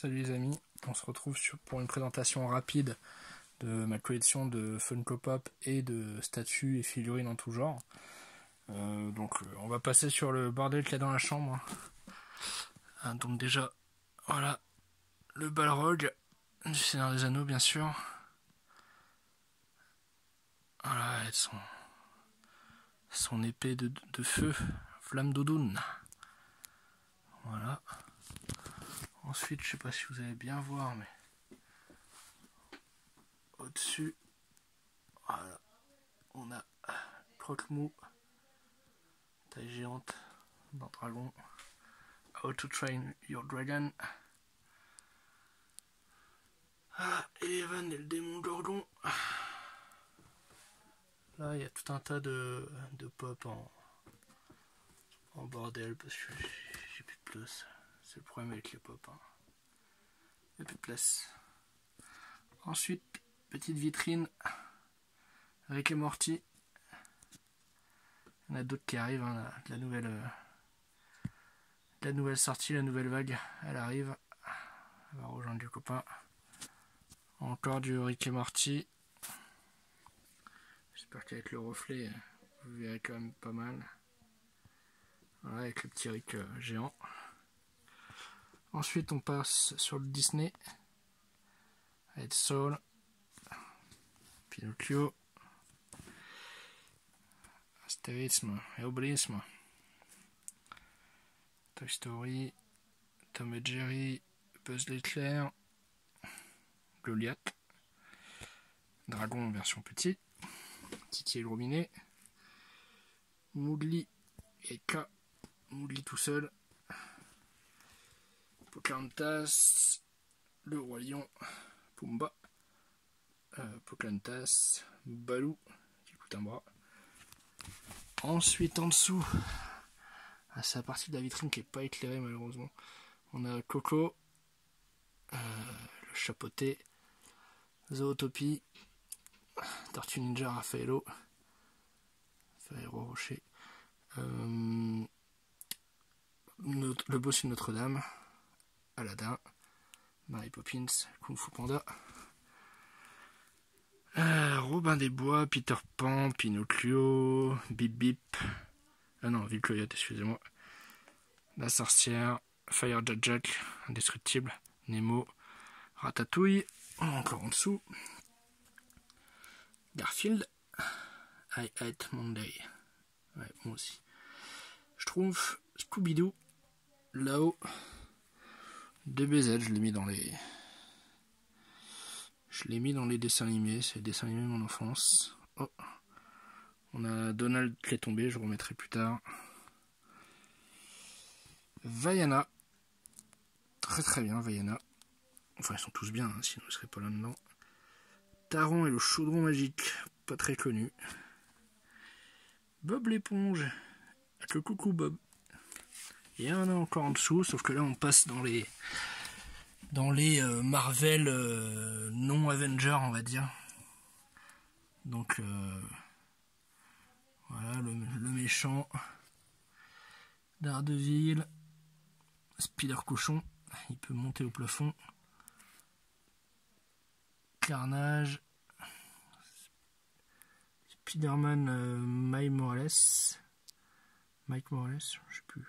Salut les amis, on se retrouve pour une présentation rapide de ma collection de Funko Pop et de statues et figurines en tout genre. On va passer sur le bordel qu'il y a dans la chambre. Donc déjà, voilà, le Balrog du Seigneur des Anneaux bien sûr. Voilà, avec son épée de feu, flamme d'Odun. Voilà. Ensuite, je sais pas si vous allez bien voir, mais au-dessus, voilà, on a Croque-Mou, taille géante dans Dragon, How to Train Your Dragon, Eleven et le démon Gorgon. Là, il y a tout un tas de pop en bordel parce que j'ai plus de place. C'est le problème avec les pop. Il n'y a plus de place. Ensuite, petite vitrine Rick et Morty. Il y en a d'autres qui arrivent. La nouvelle sortie, la nouvelle vague, elle arrive. Elle va rejoindre les copains. Encore du Rick et Morty. J'espère qu'avec le reflet, vous verrez quand même pas mal. Voilà, avec le petit Rick géant. Ensuite, on passe sur le Disney. Avec Soul, Pinocchio, Astérisme et Obélisme, Toy Story, Tom et Jerry, Buzz l'éclair, Goliath, Dragon version petit, Titi et le robinet, Mowgli et K, Mowgli tout seul, Pocahontas, le roi lion, Pumba, Pocahontas, Balou qui coûte un bras. Ensuite en dessous, c'est la partie de la vitrine qui n'est pas éclairée malheureusement. On a Coco, le chapeauté, Zootopie, Tortue Ninja Raffaello, Ferrero Rocher, le bossu de Notre-Dame, Aladdin, Mary Poppins, Kung Fu Panda, Robin des Bois, Peter Pan, Pinocchio, Bip Bip, Ville Coyote, excusez-moi, La Sorcière, Fire Jack, Indestructible, Nemo, Ratatouille, encore en dessous, Garfield, I Hate Monday, ouais, moi aussi, je trouve Scooby-Doo, là-haut, DBZ, je l'ai mis dans les dessins animés, c'est les dessins animés de mon enfance. Oh. On a Donald qui est tombé, je remettrai plus tard. Vaiana, très très bien Vaiana. Enfin ils sont tous bien, sinon ils seraient pas là-dedans. Taron et le chaudron magique, pas très connu. Bob l'éponge, avec le coucou Bob. Il y en a encore en dessous, sauf que là on passe dans les Marvel non Avengers, on va dire. Donc voilà le méchant, Daredevil, Spider Cochon, il peut monter au plafond, Carnage, Spider-Man Mike Morales, je sais plus,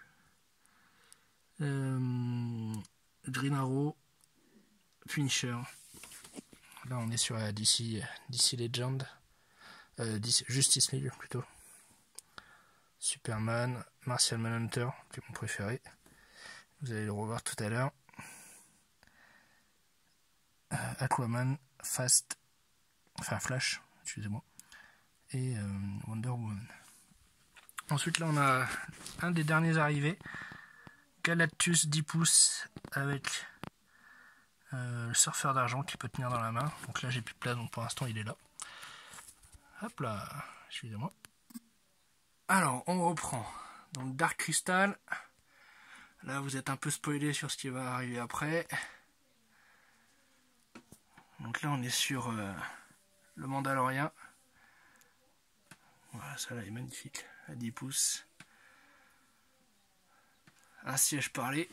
Green Arrow, Punisher. Là on est sur la DC Legend, Justice League plutôt, Superman, Martian Manhunter qui est mon préféré, vous allez le revoir tout à l'heure, Aquaman, Flash, excusez-moi, et Wonder Woman. Ensuite là on a un des derniers arrivés, Galactus 10 pouces avec le surfeur d'argent qui peut tenir dans la main. Donc là j'ai plus de place, donc pour l'instant il est là. Hop là, excusez-moi. Alors on reprend. Donc Dark Crystal. Là vous êtes un peu spoilé sur ce qui va arriver après. Donc là on est sur le Mandalorien. Voilà, ça là est magnifique. À 10 pouces. Un siège parlé.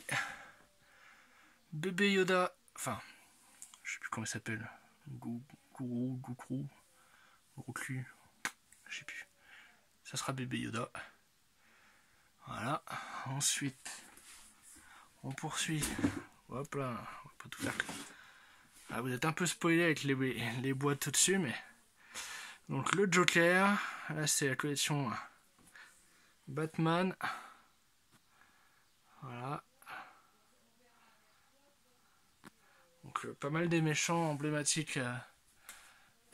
Bébé Yoda, enfin, je sais plus comment il s'appelle, Goukrou, Grouklu, je sais plus. Ça sera Bébé Yoda. Voilà. Ensuite, on poursuit. Hop là, on va pas tout faire. Ah, vous êtes un peu spoilé avec les boîtes au-dessus, mais... Donc le Joker, là c'est la collection Batman. Voilà. Donc pas mal des méchants emblématiques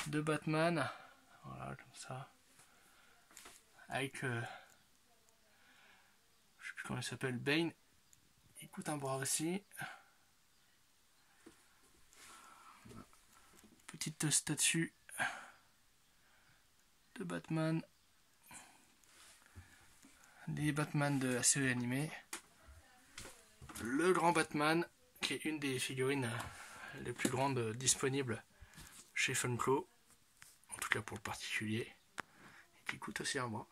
de Batman. Voilà, comme ça. Avec... je sais plus comment il s'appelle, Bane. Il coûte un bras aussi. Petite statue de Batman. Des Batman de la série animée. Le grand Batman, qui est une des figurines les plus grandes disponibles chez Funko. En tout cas pour le particulier. Et qui coûte aussi un bras.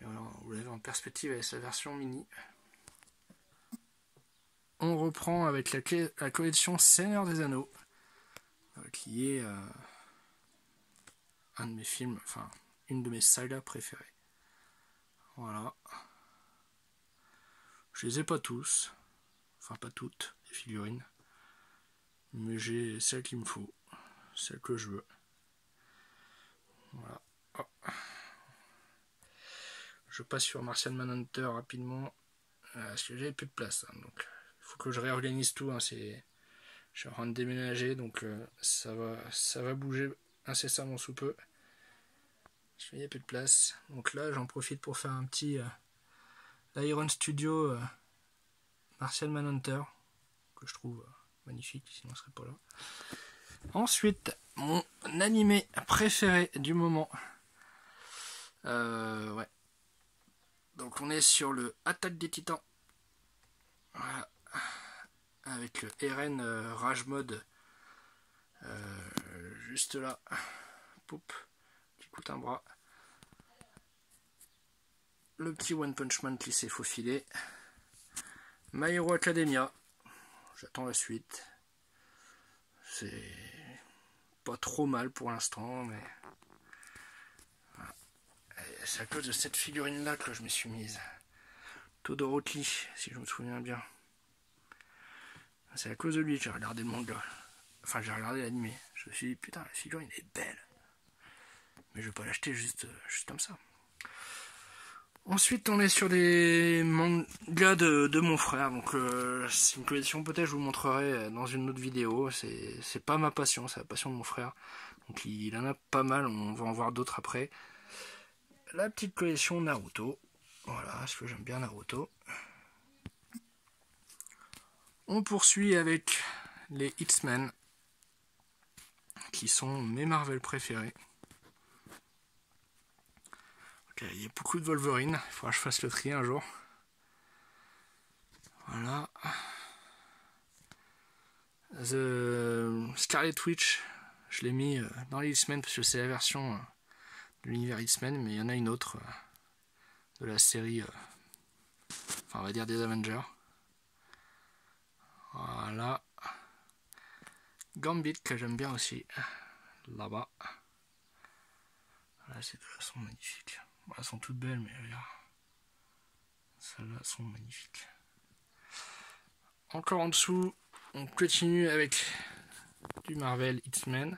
Et voilà, vous l'avez en perspective avec sa version mini. On reprend avec la collection Seigneur des Anneaux. Qui est un de mes films, enfin une de mes sagas préférées. Voilà. Je les ai pas tous, enfin pas toutes les figurines, mais j'ai celle qu'il me faut, celle que je veux. Voilà. Oh. Je passe sur Martian Manhunter rapidement, parce que j'ai plus de place, hein, donc il faut que je réorganise tout. Hein, je suis en train de déménager, donc ça va bouger incessamment sous peu. Il n'y a plus de place, donc là j'en profite pour faire un petit l'Iron Studio Martian Manhunter, que je trouve magnifique, sinon je serais pas là. Ensuite, mon animé préféré du moment. Ouais. Donc on est sur le Attaque des Titans. Voilà. Avec le Eren Rage Mode juste là. Poup. Qui coûte un bras. Le petit One Punch Man qui s'est faufilé. My Hero Academia. J'attends la suite. C'est pas trop mal pour l'instant, mais voilà. C'est à cause de cette figurine là que je me suis mise. Todoroki, si je me souviens bien. C'est à cause de lui que j'ai regardé le manga. Enfin, j'ai regardé l'animé. Je me suis dit, putain, la figurine est belle. Mais je vais pas l'acheter juste comme ça. Ensuite, on est sur des mangas de mon frère. Donc, c'est une collection, peut-être je vous montrerai dans une autre vidéo. C'est pas ma passion, c'est la passion de mon frère. Donc, il en a pas mal, on va en voir d'autres après. La petite collection Naruto. Voilà, parce que j'aime bien Naruto. On poursuit avec les X-Men, qui sont mes Marvel préférés. Okay, il y a beaucoup de Wolverine, il faudra que je fasse le tri un jour. Voilà. The Scarlet Witch, je l'ai mis dans les X-Men parce que c'est la version de l'univers X-Men, mais il y en a une autre de la série, enfin on va dire des Avengers. Voilà. Gambit que j'aime bien aussi, là-bas. Là, ces deux-là sont magnifiques. Bon, elles sont toutes belles, mais regarde. Celles-là sont magnifiques. Encore en dessous, on continue avec du Marvel X-Men.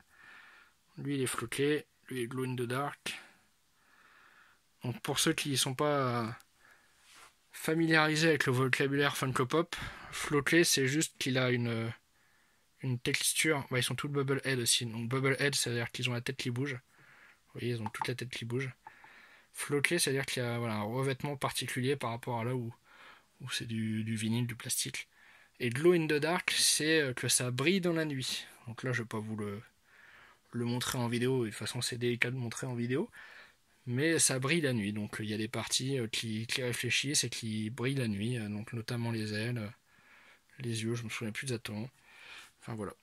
Lui, il est floqué. Lui, il est Glow in the Dark. Donc, pour ceux qui ne sont pas familiarisés avec le vocabulaire Funko Pop, floqué, c'est juste qu'il a une texture. Bah, ils sont tous Bubble Head aussi. Donc, Bubble Head, c'est-à-dire qu'ils ont la tête qui bouge. Vous voyez, ils ont toute la tête qui bouge. Floqué, c'est-à-dire qu'il y a voilà, un revêtement particulier par rapport à là où c'est du vinyle, du plastique. Et Glow in the Dark, c'est que ça brille dans la nuit. Donc là, je vais pas vous le montrer en vidéo. De toute façon, c'est délicat de montrer en vidéo. Mais ça brille la nuit. Donc il y a des parties qui réfléchissent et qui brillent la nuit. Donc notamment les ailes, les yeux, je me souviens plus exactement. Enfin voilà.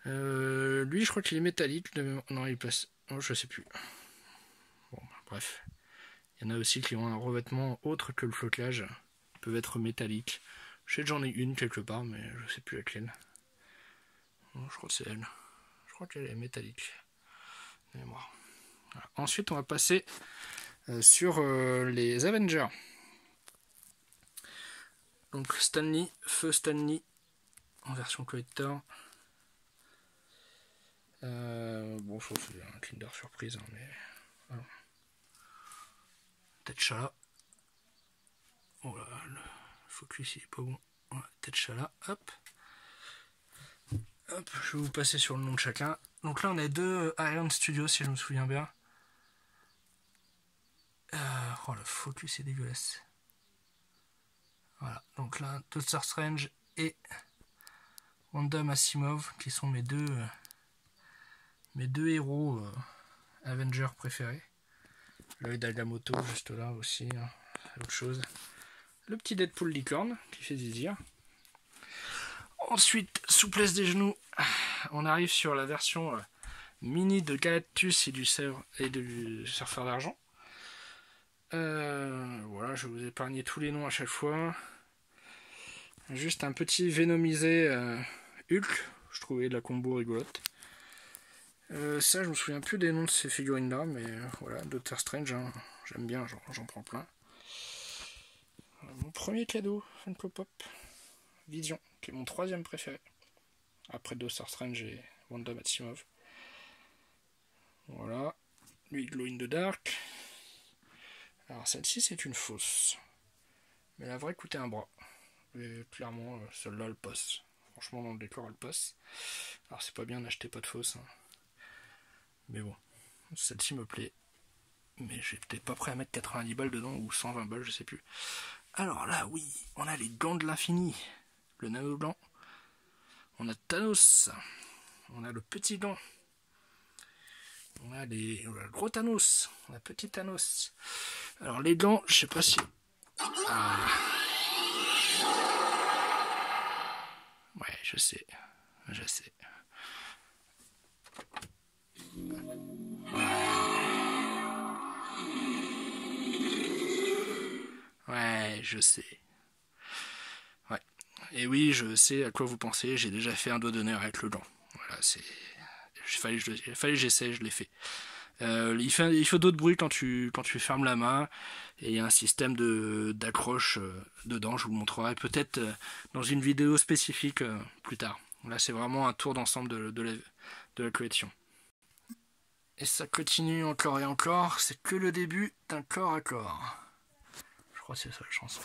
Lui, je crois qu'il est métallique. Non, il passe. Oh, je sais plus. Bon, bref. Il y en a aussi qui ont un revêtement autre que le flocage. Ils peuvent être métalliques. Je sais que j'en ai une quelque part, mais je sais plus laquelle. Bon, je crois que c'est elle. Je crois qu'elle est métallique. Voilà. Ensuite, on va passer sur les Avengers. Donc Stanley, feu Stanley, en version collector. Bon, je trouve que c'est un Kinder surprise, hein, mais voilà. T'Challa. Oh là, le focus il est pas bon. Voilà, T'Challa, hop. Hop, je vais vous passer sur le nom de chacun. Donc là, on a 2 Iron Studios, si je me souviens bien. Oh, le focus est dégueulasse. Voilà, donc là, Doctor Strange et Wanda Maximoff, qui sont mes deux héros Avengers préférés. L'œil d'Agamotto, juste là aussi, hein, autre chose. Le petit Deadpool licorne, qui fait désir. Ensuite, souplesse des genoux, on arrive sur la version mini de Galactus et du surfeur d'argent. Voilà, je vais vous épargner tous les noms à chaque fois. Juste un petit Venomisé Hulk, je trouvais la combo rigolote. Ça, je me souviens plus des noms de ces figurines là, mais voilà, Doctor Strange, hein, j'aime bien, j'en prends plein. Mon premier cadeau, Funko Pop, Vision, qui est mon 3e préféré, après Doctor Strange et Wanda Maximoff. Voilà, lui Glow in the Dark. Alors celle-ci c'est une fausse, mais la vraie coûtait un bras. Et clairement celle-là elle passe. Franchement dans le décor elle passe. Alors c'est pas bien, n'achetez pas de fausse. Hein. Mais bon, celle-ci me plaît. Mais j'ai peut-être pas prêt à mettre 90 balles dedans ou 120 balles, je sais plus. Alors là oui, on a les gants de l'infini. Le nano blanc. On a Thanos. On a le petit gant. On a le gros Thanos. On a petit Thanos. Alors les gants, je sais pas si... Ah. Ouais, je sais. Ouais, je sais. Ouais. Et oui, je sais à quoi vous pensez. J'ai déjà fait un doigt d'honneur avec le gant. Voilà, c'est... Il fallait que j'essaie, je l'ai fait. Il faut d'autres bruits quand tu fermes la main, et il y a un système d'accroche dedans, je vous le montrerai peut-être dans une vidéo spécifique plus tard. Là c'est vraiment un tour d'ensemble de la collection. Et ça continue encore et encore, c'est que le début d'un corps à corps. Je crois que c'est ça la chanson.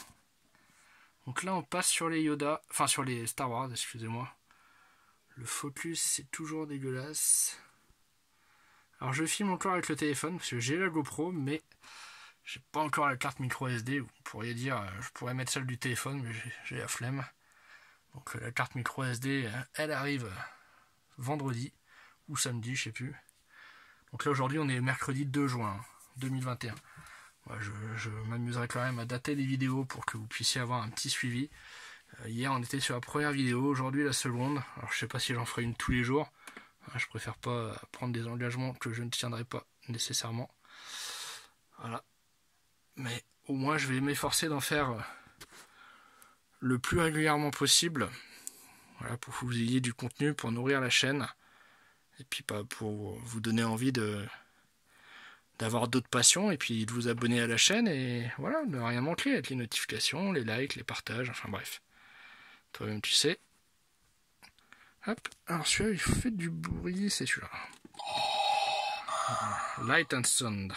Donc là on passe sur les Yoda, enfin sur les Star Wars, excusez-moi. Le focus c'est toujours dégueulasse. Alors je filme encore avec le téléphone parce que j'ai la GoPro, mais j'ai pas encore la carte micro SD. Vous pourriez dire, je pourrais mettre celle du téléphone, mais j'ai la flemme. Donc la carte micro SD, elle arrive vendredi ou samedi, je sais plus. Donc là aujourd'hui on est mercredi 2 juin 2021. Ouais, je m'amuserai quand même à dater les vidéos pour que vous puissiez avoir un petit suivi. Hier on était sur la première vidéo, aujourd'hui la seconde. Alors je sais pas si j'en ferai une tous les jours. Je préfère pas prendre des engagements que je ne tiendrai pas nécessairement. Voilà. Mais au moins je vais m'efforcer d'en faire le plus régulièrement possible. Voilà, pour que vous ayez du contenu pour nourrir la chaîne. Et puis pas pour vous donner envie d'avoir d'autres passions et puis de vous abonner à la chaîne et voilà, de rien manquer avec les notifications, les likes, les partages, enfin bref. Toi-même tu sais. Hop, alors celui-là il fait du bruit, c'est celui-là. Light and Sound.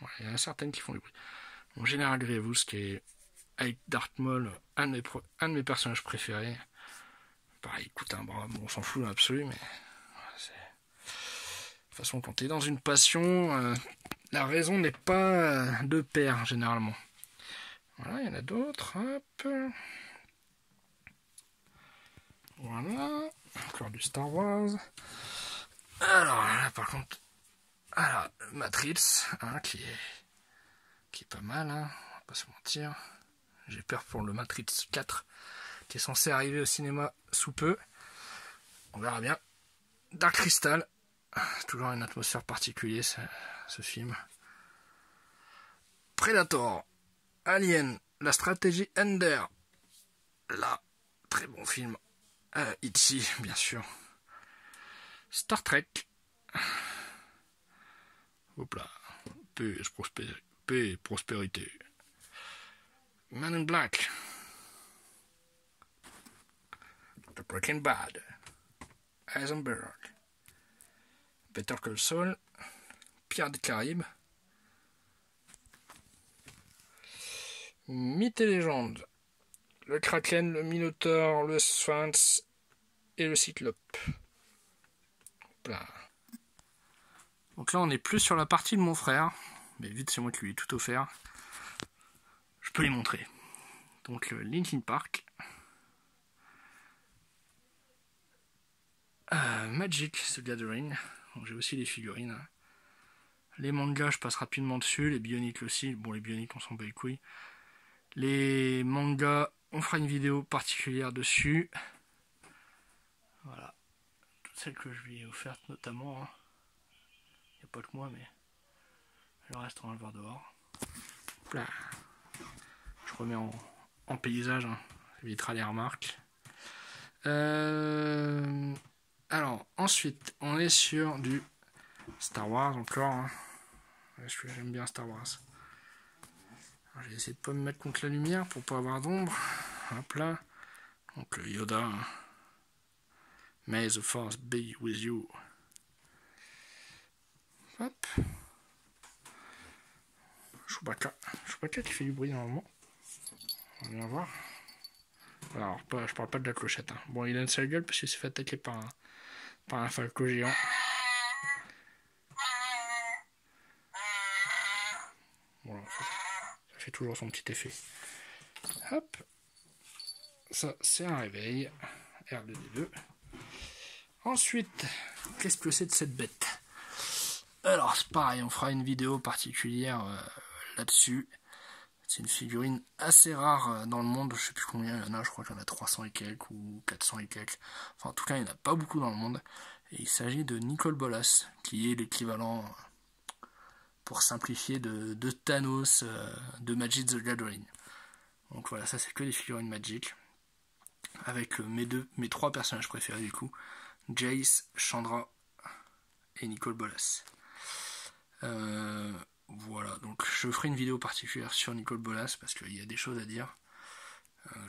Ouais, il y en a certaines qui font du bruit. Mon Général Grievous qui est avec Darth Maul, un de mes personnages préférés. Pareil, il coûte un bras, bon, on s'en fout dans l'absolu, mais de toute façon quand tu es dans une passion, la raison n'est pas de pair généralement. Voilà, il y en a d'autres, hop. Voilà, encore du Star Wars. Alors là par contre, alors Matrix, hein, qui est pas mal, hein, on va pas se mentir. J'ai peur pour le Matrix 4 qui est censé arriver au cinéma sous peu. On verra bien. Dark Crystal, toujours une atmosphère particulière ce film. Predator, Alien, La stratégie Ender. Là, très bon film. E.T. bien sûr. Star Trek. Hop là. Paix et prospérité. Man in Black. The Breaking Bad. Heisenberg. Better Call Saul. Pirates des Caraïbes. Mythes et légendes. Le Kraken, le Minotaure, le Sphinx et le Cyclope. Là. Donc là, on est plus sur la partie de mon frère. Mais vite, c'est moi qui lui ai tout offert. Je peux les montrer. Donc, le Linkin Park. Magic the Gathering. J'ai aussi les figurines. Les mangas, je passe rapidement dessus. Les Bionic aussi. Bon, les Bionic, on s'en bat les couilles. Les mangas, on fera une vidéo particulière dessus. Voilà. Toutes celles que je lui ai offertes notamment. Il n'y a pas que moi, mais le reste, on va le voir dehors. Là. Je remets en paysage. Ça évitera les remarques. Alors, ensuite, on est sur du Star Wars encore. J'aime bien Star Wars. Je vais essayer de pas me mettre contre la lumière pour pas avoir d'ombre. Hop là. Donc le Yoda. May the Force be with you. Hop. Chewbacca qui fait du bruit normalement. On va bien voir. Alors, je parle pas de la clochette. Bon, il a une sale gueule parce qu'il s'est fait attaquer par un falco géant. Voilà, ça fait toujours son petit effet. Hop. Ça, c'est un réveil. R2D2. Ensuite, qu'est-ce que c'est de cette bête? Alors, c'est pareil, on fera une vidéo particulière là-dessus. C'est une figurine assez rare dans le monde. Je sais plus combien il y en a, je crois qu'il y en a 300 et quelques ou 400 et quelques. Enfin, en tout cas, il n'y en a pas beaucoup dans le monde. Et il s'agit de Nicol Bolas, qui est l'équivalent, pour simplifier, de Thanos de Magic the Gathering. Donc voilà, ça c'est que des figurines Magic. Avec mes trois personnages préférés du coup. Jace, Chandra et Nicol Bolas. Voilà, donc je ferai une vidéo particulière sur Nicol Bolas parce qu'il y a des choses à dire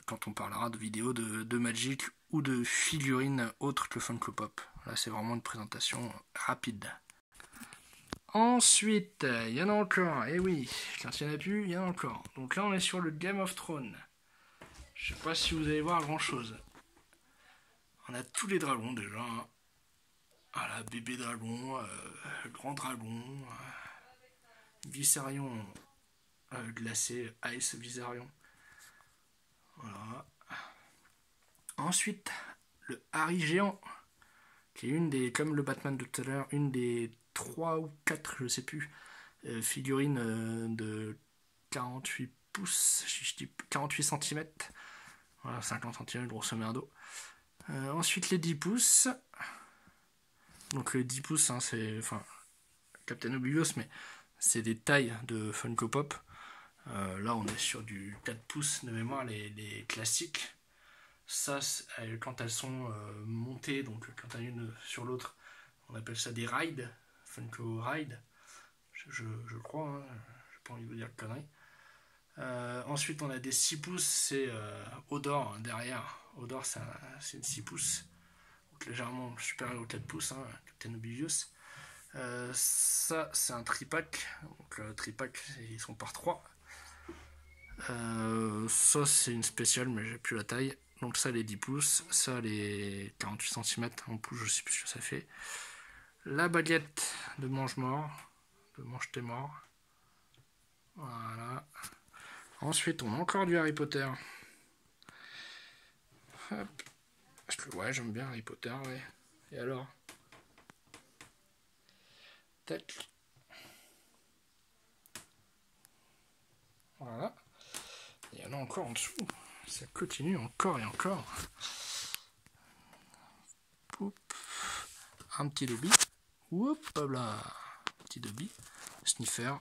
quand on parlera de vidéos de Magic ou de figurines autres que Funko Pop. Là c'est vraiment une présentation rapide. Ensuite, il y en a encore, et oui, quand il n'y en a plus, il y en a encore. Donc là on est sur le Game of Thrones. Je sais pas si vous allez voir grand chose. On a tous les dragons déjà. Voilà, bébé dragon, grand dragon, Viserion glacé, Ice Viserion. Voilà. Ensuite, le Harry géant, qui est une des, comme le Batman de tout à l'heure, une des 3 ou 4, je sais plus, figurines de 48 pouces, je dis 48 cm. Voilà, 50 cm grosso merdo. Ensuite, les 10 pouces. Donc les 10 pouces, hein, c'est, enfin, Captain Obvious, mais c'est des tailles de Funko Pop. Là, on est sur du 4 pouces de mémoire, les classiques. Ça, quand elles sont montées, donc quand elles une sur l'autre, on appelle ça des rides, Funko Ride, je crois, hein, j'ai pas envie de vous dire de conneries. Ensuite, on a des 6 pouces, c'est Odor hein, derrière. Odor, c'est une 6 pouces, donc légèrement supérieur aux 4 pouces, hein, Captain Obvious. Ça, c'est un tripack, donc le tripack, ils sont par 3. Ça, c'est une spéciale, mais j'ai plus la taille. Donc ça, les 10 pouces, ça, les 48 cm en pouces, je sais plus ce que ça fait. La baguette de mange-mort, de mange-tes-mort. Voilà. Ensuite, on a encore du Harry Potter. Hop. Parce que ouais, j'aime bien Harry Potter, ouais. Et alors? Tac. Voilà. Il y en a encore en dessous. Ça continue encore et encore. Poup. Un petit Dobby. Oup là. Petit Dobby. Sniffer.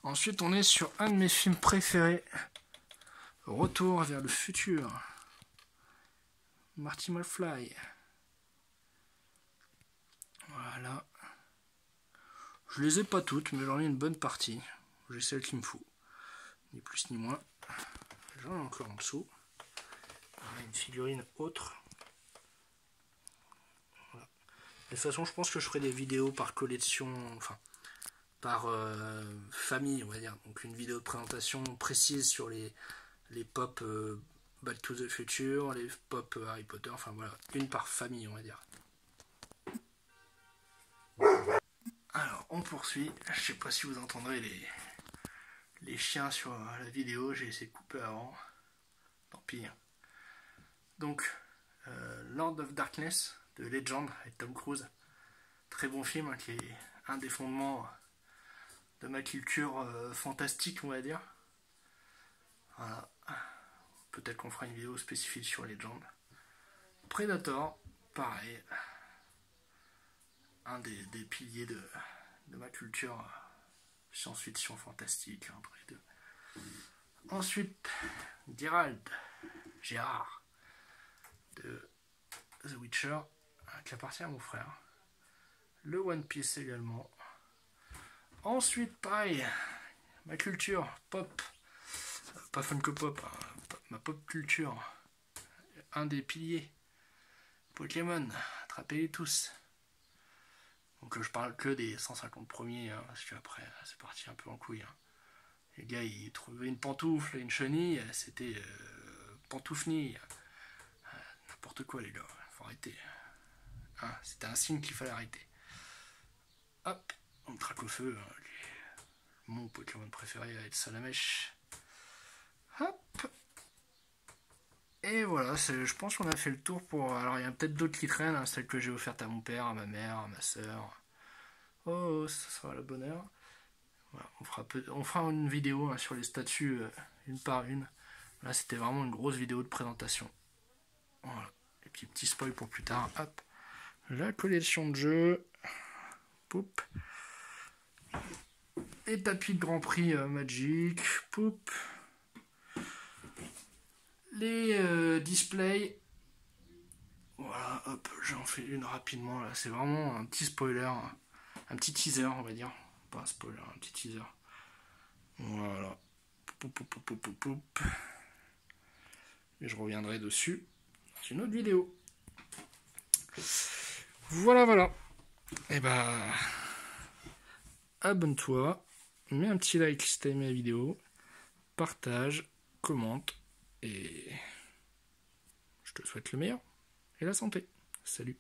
Ensuite, on est sur un de mes films préférés. Retour vers le futur. Marty McFly. Voilà. Je les ai pas toutes, mais j'en ai une bonne partie. J'ai celle qu'il me faut. Ni plus ni moins. J'en ai encore en dessous. Voilà, une figurine autre. Voilà. De toute façon, je pense que je ferai des vidéos par collection, enfin, par famille, on va dire. Donc une vidéo de présentation précise sur les pop Back to the Future, les pop Harry Potter, enfin voilà, une par famille, on va dire. Alors, on poursuit. Je sais pas si vous entendrez les chiens sur la vidéo, j'ai essayé de couper avant. Tant pis. Donc, Lord of Darkness de Legend avec Tom Cruise. Très bon film, hein, qui est un des fondements de ma culture fantastique, on va dire. Voilà. Peut-être qu'on fera une vidéo spécifique sur Legend. Predator, pareil. Un des piliers de ma culture science-fiction fantastique, entre les deux. Ensuite, Gérard de The Witcher, qui appartient à mon frère. Le One Piece également. Ensuite, pareil, ma culture pop, pas Funko Pop, hein, ma pop culture, un des piliers, Pokémon, attrapez-les tous. Donc je parle que des 150 premiers, hein, parce qu'après c'est parti un peu en couille. Hein. Les gars, ils trouvaient une pantoufle, une chenille, c'était pantoufnille. N'importe quoi, les gars, faut arrêter. Hein, c'était un signe qu'il fallait arrêter. Hop, on traque au feu. Hein, mon Pokémon préféré va être Salamèche. Hop. Et voilà, je pense qu'on a fait le tour pour... Alors il y a peut-être d'autres qui traînent, hein, celles que j'ai offertes à mon père, à ma mère, à ma soeur. Oh, ça sera la bonne heure. Voilà, on fera une vidéo, hein, sur les statues, une par une. Là c'était vraiment une grosse vidéo de présentation. Voilà. Et puis petit spoil pour plus tard. Hop. La collection de jeux. Poup. Les tapis de Grand Prix Magic. Poup. Les displays. Voilà, hop, j'en fais une rapidement là. C'est vraiment un petit spoiler, un petit teaser, on va dire. Pas un spoiler, un petit teaser. Voilà. Poup, poup, poup, poup, poup. Et je reviendrai dessus dans une autre vidéo. Voilà, voilà. Et bah, abonne-toi, mets un petit like si t'as aimé la vidéo, partage, commente, et je te souhaite le meilleur et la santé. Salut.